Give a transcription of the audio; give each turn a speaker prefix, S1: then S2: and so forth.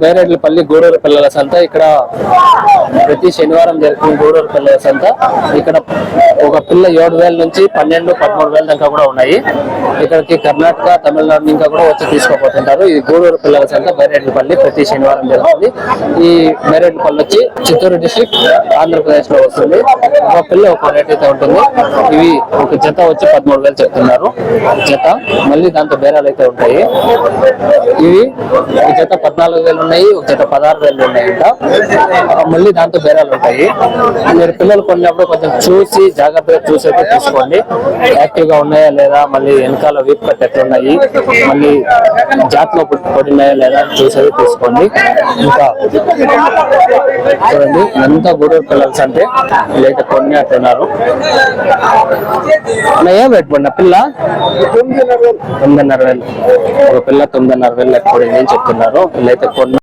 S1: బైరెడ్లపల్లి గూడూరు పిల్లల సంత. ఇక్కడ ప్రతి శనివారం జరుగుతుంది గూడూరు పిల్లల సంత. ఇక్కడ ఒక పిల్ల 7,000 నుంచి 12-13,000 దాకా కూడా ఉన్నాయి. ఇక్కడికి కర్ణాటక, తమిళనాడు ఇంకా కూడా వచ్చి తీసుకోపోతుంటారు. ఇది గూడూరు పిల్లల సంత బైరెడ్లపల్లి ప్రతి శనివారం జరుగుతుంది. ఈ బైరెడ్లపల్లి వచ్చి చిత్తూరు డిస్ట్రిక్ట్ ఆంధ్రప్రదేశ్ లో వస్తుంది. ఒక పిల్ల ఒక రేట్ అయితే ఉంటుంది. ఇవి ఒక జత వచ్చి 13,000 చెప్తున్నారు జత. మళ్ళీ దాంతో బేరాలు అయితే ఉంటాయి. ఇవి ఒక జత 14,000 ఉన్నాయి, ఒక జత 16,000 ఉన్నాయంట. మళ్ళీ దాంతో బేరాలు ఉంటాయి. మీరు పిల్లలు కొన్నప్పుడు కొంచెం చూసి జాగ్రత్తగా చూసి అయితే తీసుకోండి. యాక్టివ్ గా ఉన్నాయా లేదా, మళ్ళీ వెనకాల వీప్ కట్ ఎట్లున్నాయి, మళ్ళీ జాతిలో పడినాయా లేదా చూసేది తీసుకోండి. ఇంకా చూడండి ఎంత గూడూరు పిల్లలు అంటే వీళ్ళైతే కొన్ని అంటున్నారు. ఏం రేట్ పడిన పిల్ల 9,500. ఒక పిల్ల 9,500 లెక్క పడింది అని చెప్తున్నారు. వీళ్ళైతే కొన్ని